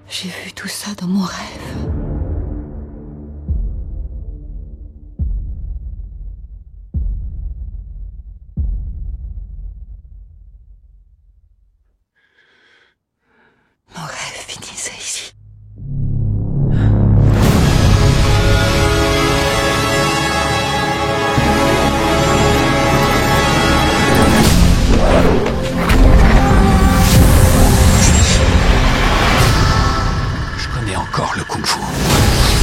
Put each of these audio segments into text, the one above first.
J'ai vu tout ça dans mon rêve. Mon rêve finissait ici. Je connais encore le kung-fu.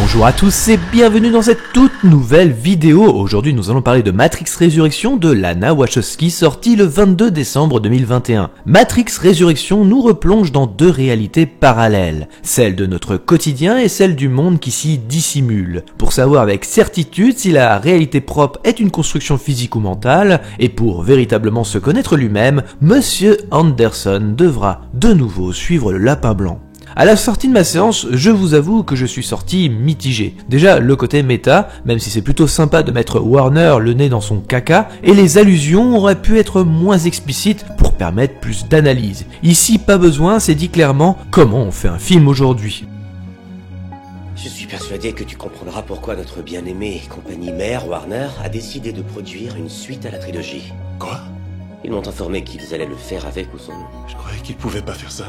Bonjour à tous et bienvenue dans cette toute nouvelle vidéo. Aujourd'hui nous allons parler de Matrix Résurrection de Lana Wachowski, sorti le 22 décembre 2021. Matrix Résurrection nous replonge dans deux réalités parallèles, celle de notre quotidien et celle du monde qui s'y dissimule. Pour savoir avec certitude si la réalité propre est une construction physique ou mentale, et pour véritablement se connaître lui-même, Monsieur Anderson devra de nouveau suivre le lapin blanc. À la sortie de ma séance, je vous avoue que je suis sorti mitigé. Déjà, le côté méta, même si c'est plutôt sympa de mettre Warner le nez dans son caca, et les allusions auraient pu être moins explicites pour permettre plus d'analyse. Ici, pas besoin, c'est dit clairement comment on fait un film aujourd'hui. Je suis persuadé que tu comprendras pourquoi notre bien-aimée compagnie mère Warner a décidé de produire une suite à la trilogie. Quoi? Ils m'ont informé qu'ils allaient le faire avec ou sans nous. Je croyais qu'ils pouvaient pas faire ça.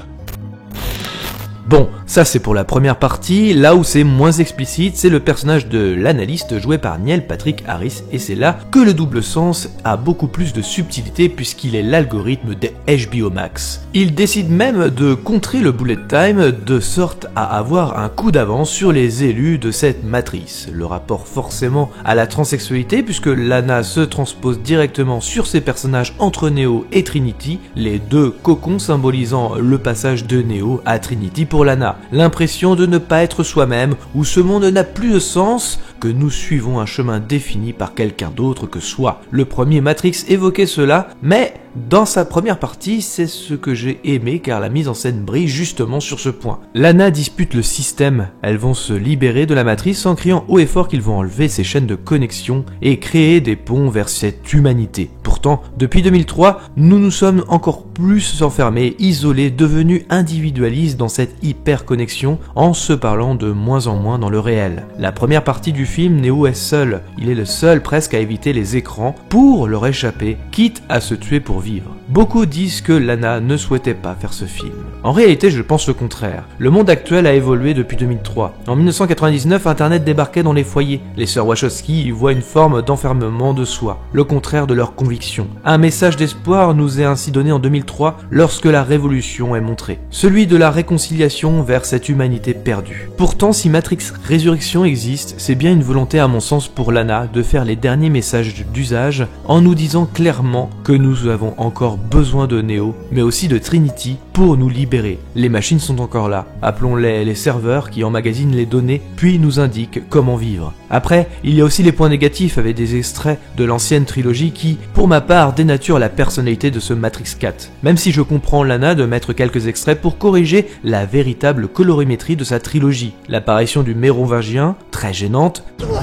Bon, ça c'est pour la première partie, là où c'est moins explicite, c'est le personnage de l'analyste joué par Neil Patrick Harris, et c'est là que le double sens a beaucoup plus de subtilité puisqu'il est l'algorithme des HBO Max. Il décide même de contrer le bullet time de sorte à avoir un coup d'avance sur les élus de cette matrice. Le rapport forcément à la transsexualité puisque Lana se transpose directement sur ses personnages entre Neo et Trinity, les deux cocons symbolisant le passage de Neo à Trinity pour Lana, l'impression de ne pas être soi-même, où ce monde n'a plus de sens, que nous suivons un chemin défini par quelqu'un d'autre que soi. Le premier Matrix évoquait cela, mais dans sa première partie, c'est ce que j'ai aimé car la mise en scène brille justement sur ce point. Lana dispute le système, elles vont se libérer de la matrice en criant haut et fort qu'ils vont enlever ces chaînes de connexion et créer des ponts vers cette humanité. Pourtant, depuis 2003, nous nous sommes encore plus enfermés, isolés, devenus individualistes dans cette hyper-connexion en se parlant de moins en moins dans le réel. La première partie du film, Neo est seul. Il est le seul presque à éviter les écrans pour leur échapper, quitte à se tuer pour vivre. Beaucoup disent que Lana ne souhaitait pas faire ce film. En réalité, je pense le contraire. Le monde actuel a évolué depuis 2003. En 1999, Internet débarquait dans les foyers. Les sœurs Wachowski y voient une forme d'enfermement de soi, le contraire de leurs convictions. Un message d'espoir nous est ainsi donné en 2003 lorsque la révolution est montrée. Celui de la réconciliation vers cette humanité perdue. Pourtant, si Matrix Résurrection existe, c'est bien une volonté à mon sens pour Lana de faire les derniers messages d'usage en nous disant clairement que nous avons encore besoin de Neo, mais aussi de Trinity pour nous libérer. Les machines sont encore là, appelons-les les serveurs qui emmagasinent les données puis nous indiquent comment vivre. Après, il y a aussi les points négatifs avec des extraits de l'ancienne trilogie qui, pour ma part, dénaturent la personnalité de ce Matrix 4. Même si je comprends Lana de mettre quelques extraits pour corriger la véritable colorimétrie de sa trilogie. L'apparition du mérovingien, très gênante. Toi!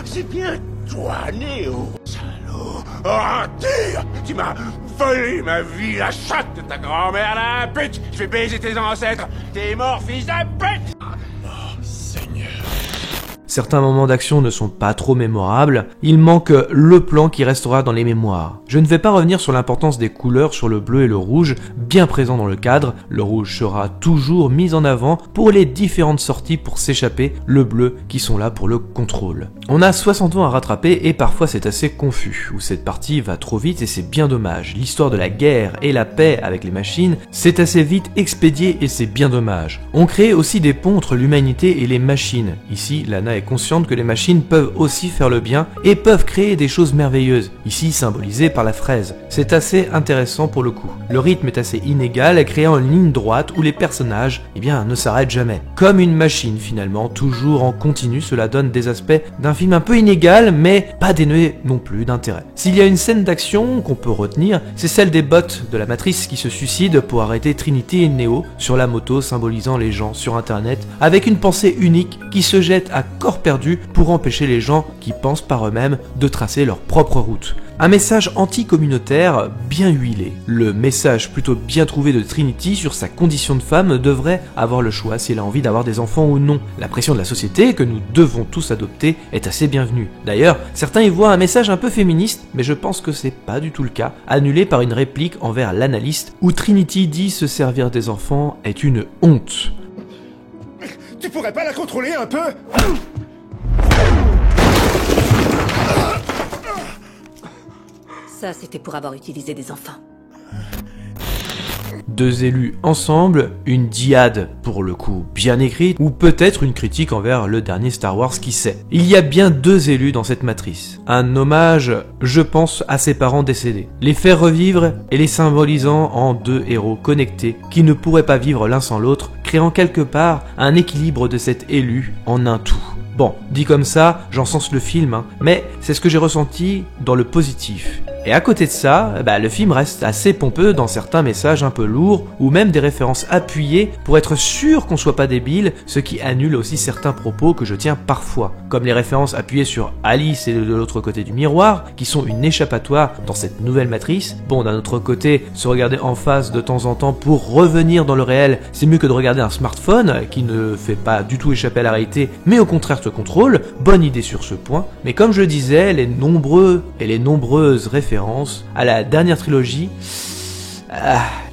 C'est bien toi, Neo! Oh, tire! Tu m'as volé ma vie, la chatte de ta grand-mère, la pute! Je vais baiser tes ancêtres! T'es mort, fils de pute! Oh, Seigneur! Certains moments d'action ne sont pas trop mémorables, il manque le plan qui restera dans les mémoires. Je ne vais pas revenir sur l'importance des couleurs sur le bleu et le rouge, bien présent dans le cadre, le rouge sera toujours mis en avant pour les différentes sorties pour s'échapper, le bleu qui sont là pour le contrôle. On a 60 ans à rattraper et parfois c'est assez confus, où cette partie va trop vite et c'est bien dommage. L'histoire de la guerre et la paix avec les machines, c'est assez vite expédié et c'est bien dommage. On crée aussi des ponts entre l'humanité et les machines. Ici, Lana est consciente que les machines peuvent aussi faire le bien et peuvent créer des choses merveilleuses, ici symbolisées par la fraise. C'est assez intéressant pour le coup. Le rythme est assez inégal, créant une ligne droite où les personnages, ne s'arrêtent jamais. Comme une machine finalement, toujours en continu, cela donne des aspects d'un film un peu inégal, mais pas dénué non plus d'intérêt. S'il y a une scène d'action qu'on peut retenir, c'est celle des bots de la matrice qui se suicident pour arrêter Trinity et Neo sur la moto, symbolisant les gens sur internet, avec une pensée unique qui se jette à corps perdu pour empêcher les gens qui pensent par eux-mêmes de tracer leur propre route. Un message anti-communautaire bien huilé. Le message plutôt bien trouvé de Trinity sur sa condition de femme devrait avoir le choix si elle a envie d'avoir des enfants ou non. La pression de la société que nous devons tous adopter est assez bienvenue. D'ailleurs, certains y voient un message un peu féministe, mais je pense que c'est pas du tout le cas, annulé par une réplique envers l'analyste où Trinity dit se servir des enfants est une honte. Tu pourrais pas la contrôler un peu? Ça, c'était pour avoir utilisé des enfants. Deux élus ensemble, une diade pour le coup bien écrite, ou peut-être une critique envers le dernier Star Wars, qui sait. Il y a bien deux élus dans cette matrice. Un hommage, je pense, à ses parents décédés. Les faire revivre et les symbolisant en deux héros connectés qui ne pourraient pas vivre l'un sans l'autre, créant quelque part un équilibre de cet élu en un tout. Bon, dit comme ça, j'encense le film, mais c'est ce que j'ai ressenti dans le positif. Et à côté de ça, le film reste assez pompeux dans certains messages un peu lourds, ou même des références appuyées pour être sûr qu'on soit pas débile, ce qui annule aussi certains propos que je tiens parfois, comme les références appuyées sur Alice et de l'autre côté du miroir, qui sont une échappatoire dans cette nouvelle matrice. Bon, d'un autre côté, se regarder en face de temps en temps pour revenir dans le réel, c'est mieux que de regarder un smartphone qui ne fait pas du tout échapper à la réalité, mais au contraire te contrôle. Bonne idée sur ce point, mais comme je le disais, les nombreuses références à la dernière trilogie,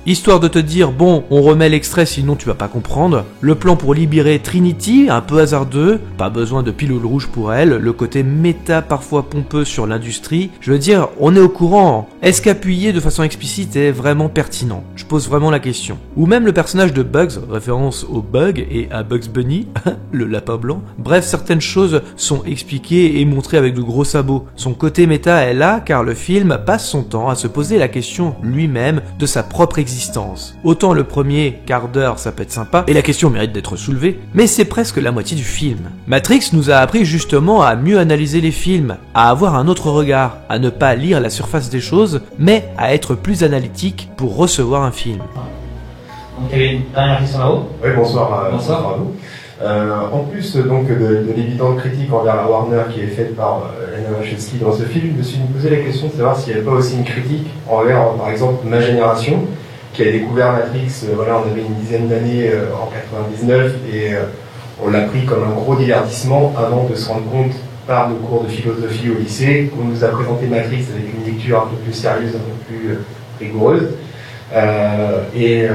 histoire de te dire, bon, on remet l'extrait sinon tu vas pas comprendre. Le plan pour libérer Trinity, un peu hasardeux, pas besoin de pilule rouge pour elle, le côté méta parfois pompeux sur l'industrie, je veux dire, on est au courant. Est-ce qu'appuyer de façon explicite est vraiment pertinent? Je pose vraiment la question. Ou même le personnage de Bugs, référence au Bug et à Bugs Bunny, le lapin blanc. Bref, certaines choses sont expliquées et montrées avec de gros sabots. Son côté méta est là car le film passe son temps à se poser la question lui-même de sa propre existence. Autant le premier quart d'heure ça peut être sympa, et la question mérite d'être soulevée, mais c'est presque la moitié du film. Matrix nous a appris justement à mieux analyser les films, à avoir un autre regard, à ne pas lire la surface des choses, mais à être plus analytique pour recevoir un film. Donc il y avait une dernière question là-haut. Oui, bonsoir. Bonsoir. À vous. En plus donc de l'évidente critique envers la Warner qui est faite par Lana Wachowski dans ce film, je me suis posé la question de savoir s'il n'y avait pas aussi une critique envers, par exemple, ma génération, qui a découvert Matrix, on avait une dizaine d'années en 99, et on l'a pris comme un gros divertissement avant de se rendre compte, par nos cours de philosophie au lycée, qu'on nous a présenté Matrix avec une lecture un peu plus sérieuse, un peu plus rigoureuse. C'est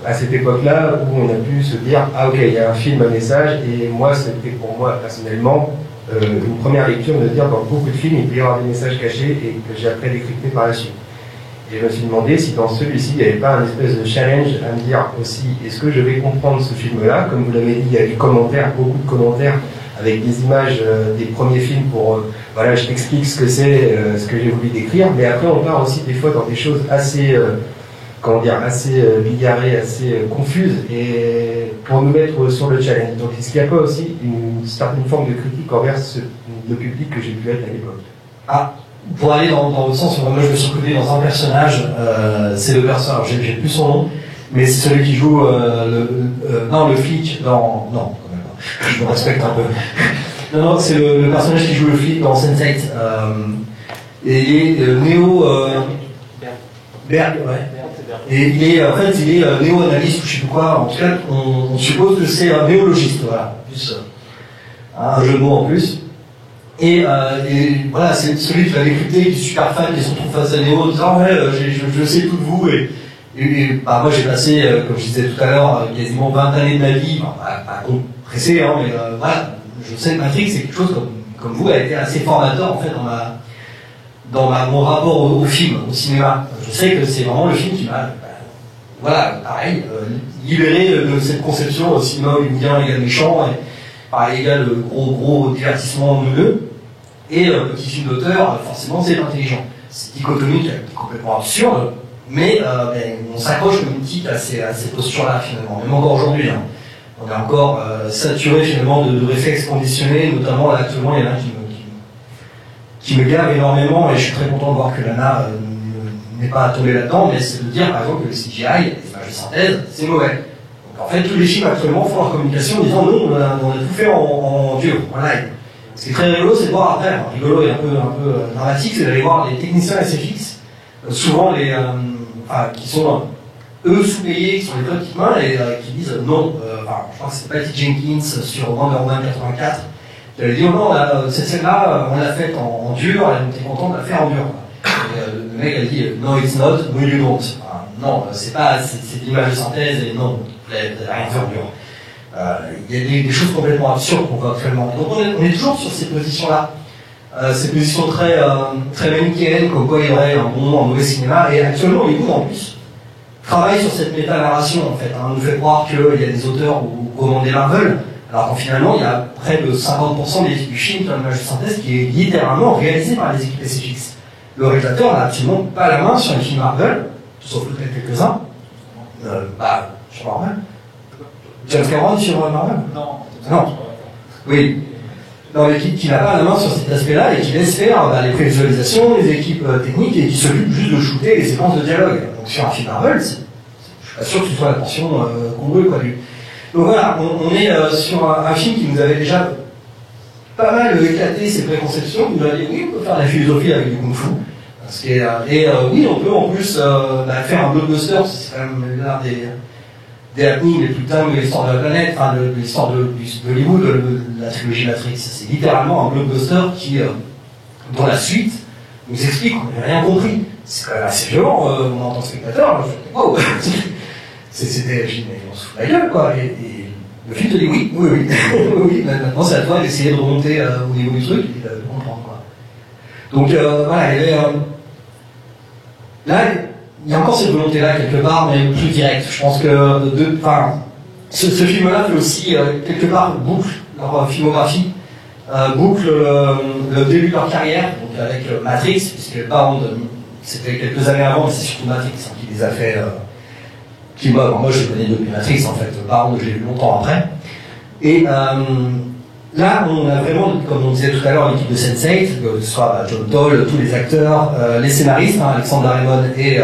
à cette époque-là où on a pu se dire, ah ok, il y a un film à message, et moi, c'était pour moi personnellement une première lecture de dire, dans beaucoup de films, il peut y avoir des messages cachés et que j'ai après décrypté par la suite. Et je me suis demandé si dans celui-ci, il n'y avait pas un espèce de challenge à me dire aussi, est-ce que je vais comprendre ce film-là? Comme vous l'avez dit, il y a des commentaires, beaucoup de commentaires, avec des images des premiers films pour, voilà, je t'explique ce que c'est, ce que j'ai voulu décrire, mais après on part aussi des fois dans des choses assez, assez bigarrées, assez confuses, et pour nous mettre sur le challenge. Donc est-ce qu'il n'y a pas aussi une certaine forme de critique envers le public que j'ai pu être à l'époque? Ah, pour aller dans l'autre sens, moi je me suis reconnais dans un personnage, c'est le personnage, j'ai plus son nom, mais c'est celui qui joue le flic dans... Non, quand même pas. Je me respecte un peu. Non, c'est le personnage qui joue le flic dans Sense8. Et il est Néo... Berg, ouais. Et il est, en fait, il est néo-analyste ou je sais plus quoi. En tout cas, on suppose que c'est un néologiste, voilà. Plus, un jeu de mots en plus. Et voilà, c'est celui qui l'a décrypté, qui est super fan, qui se retrouve face à Néo, en disant ouais, je sais tout de vous. Et moi j'ai passé, comme je disais tout à l'heure, quasiment 20 années de ma vie, pas compressé, mais voilà, je sais que Matrix c'est quelque chose comme vous a été assez formateur en fait dans mon rapport au film, au cinéma. Je sais que c'est vraiment le film qui m'a, voilà, pareil, libéré de cette conception au cinéma hollywoodien égal méchant, et pareil égal gros divertissement neuneux. Et petit film d'auteur, forcément c'est intelligent. C'est dichotomie qui est complètement absurde, mais on s'accroche comme une petite à ces postures-là finalement, même encore aujourd'hui. Hein. On est encore saturé finalement de réflexes conditionnés, notamment là actuellement il y en a qui me gave énormément, et je suis très content de voir que Lana n'est pas tombée là-dedans, mais c'est de dire par exemple que le CGI, les images de synthèse, c'est mauvais. Donc en fait tous les films actuellement font leur communication en disant non, on a tout fait en dur, en live. Ce qui est très rigolo, c'est de voir après, alors, rigolo et un peu dramatique, c'est d'aller voir les techniciens SFX, souvent qui sont eux sous-payés, qui sont les petites mains et qui disent non. Je crois que c'est Patty Jenkins sur Wonder Woman 84. Elle dit non, cette scène-là, on l'a faite en dur, elle était contente de la faire en dur. Et, le mec a dit no it's not, no you don't. Non, c'est de l'image de synthèse et non, vous n'avez rien fait en dur. Il y a des choses complètement absurdes qu'on voit actuellement. Donc on est toujours sur ces positions-là. Ces positions très manichéennes, comme quoi il y aurait un bon, un mauvais cinéma. Et actuellement, Hollywood en plus travaille sur cette méta-narration en fait. On nous fait croire qu'il y a des auteurs ou commandés Marvel, alors qu'en finalement, il y a près de 50% du film de l'image de synthèse qui est littéralement réalisé par les équipes SFX. Le réalisateur n'a absolument pas la main sur les films Marvel, sauf peut-être quelques-uns. Sur Marvel. James Cameron sur Marvel? Non. Oui. Non, mais qui n'a pas la main sur cet aspect-là et qui laisse faire les prévisualisations, les équipes techniques et qui s'occupe juste de shooter les séquences de dialogue. Donc sur un film Marvel, je suis pas sûr que ce soit la portion congrue, quoi. Donc voilà, on est sur un film qui nous avait déjà pas mal éclaté ses préconceptions. Nous avait dit oui, on peut faire de la philosophie avec du kung-fu. Oui, on peut en plus faire un blockbuster, c'est quand même l'un des happenings les plus dingues de l'histoire de la planète, de l'histoire de Hollywood, de la trilogie Matrix. C'est littéralement un blockbuster dont la suite nous explique qu'on n'a rien compris. C'est quand même assez violent, en tant que spectateur. Wow. C'était, on se fout la gueule, quoi. Et le film te dit oui. Oui, maintenant c'est à toi d'essayer de remonter au niveau du truc et de comprendre, quoi. Donc voilà, là, il y a encore cette volonté-là quelque part, mais plus directe. Je pense que ce film-là fait aussi quelque part boucle leur filmographie, boucle le début de leur carrière, donc avec Matrix, puisque Bound, c'était quelques années avant, mais c'est surtout Matrix qui les a fait. Moi je les connais depuis Matrix en fait, Bound je l'ai vu longtemps après. Et là on a vraiment, comme on disait tout à l'heure, l'équipe de Sense8, que ce soit John Toll, tous les acteurs, les scénaristes, Alexander Raymond et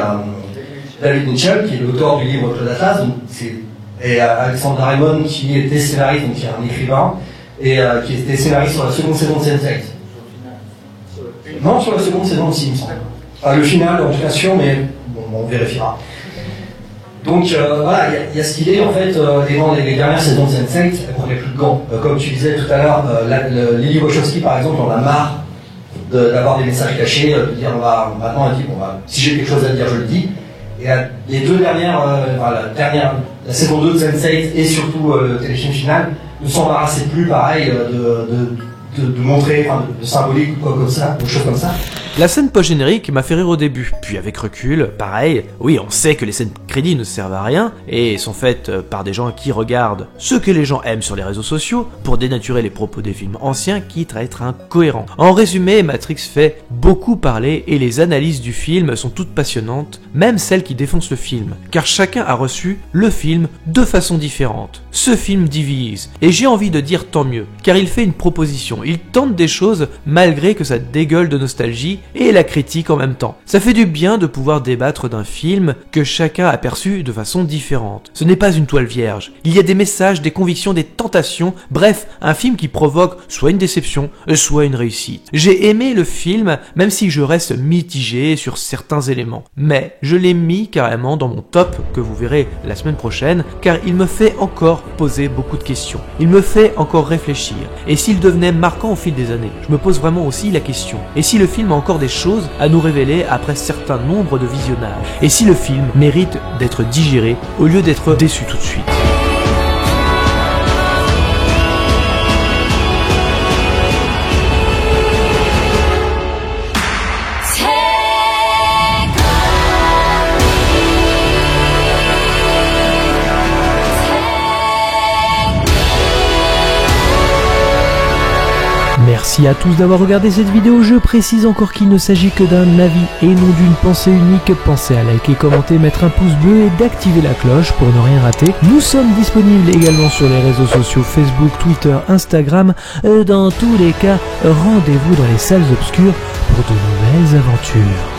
David Mitchell, qui est l'auteur du livre Cloud Atlas, et Alexander Raymond qui était scénariste, donc qui est un écrivain, et qui était scénariste sur la seconde saison de Sense8. Non, sur la seconde saison aussi, il me semble. Le final, en tout cas sûr, mais bon, on vérifiera. Donc voilà, il y a ce qu'il est en fait, et dans les dernières saisons de Sense8, elle prenait plus de gants. Comme tu disais tout à l'heure, Lily Wachowski par exemple, on a marre d'avoir des messages cachés, de dire maintenant elle dit si j'ai quelque chose à dire je le dis. Et les deux dernières, la saison 2 de Sense8 et surtout le téléfilm final, ne s'embarrassaient plus pareil de montrer, de symbolique ou quoi comme ça, ou choses comme ça. La scène post-générique m'a fait rire au début, puis avec recul, pareil, oui on sait que les scènes crédits ne servent à rien, et sont faites par des gens qui regardent ce que les gens aiment sur les réseaux sociaux, pour dénaturer les propos des films anciens, quitte à être incohérents. En résumé, Matrix fait beaucoup parler, et les analyses du film sont toutes passionnantes, même celles qui défoncent le film, car chacun a reçu le film de façon différente. Ce film divise, et j'ai envie de dire tant mieux, car il fait une proposition, il tente des choses malgré que ça dégueule de nostalgie, et la critique en même temps. Ça fait du bien de pouvoir débattre d'un film que chacun a perçu de façon différente. Ce n'est pas une toile vierge. Il y a des messages, des convictions, des tentations, bref, un film qui provoque soit une déception, soit une réussite. J'ai aimé le film, même si je reste mitigé sur certains éléments. Mais je l'ai mis carrément dans mon top, que vous verrez la semaine prochaine, car il me fait encore poser beaucoup de questions. Il me fait encore réfléchir. Et s'il devenait marquant au fil des années, je me pose vraiment aussi la question. Et si le film a encore des choses à nous révéler après certain nombre de visionnages? Et si le film mérite d'être digéré au lieu d'être déçu tout de suite? Merci à tous d'avoir regardé cette vidéo, je précise encore qu'il ne s'agit que d'un avis et non d'une pensée unique. Pensez à liker, commenter, mettre un pouce bleu et d'activer la cloche pour ne rien rater. Nous sommes disponibles également sur les réseaux sociaux Facebook, Twitter, Instagram. Dans tous les cas, rendez-vous dans les salles obscures pour de nouvelles aventures.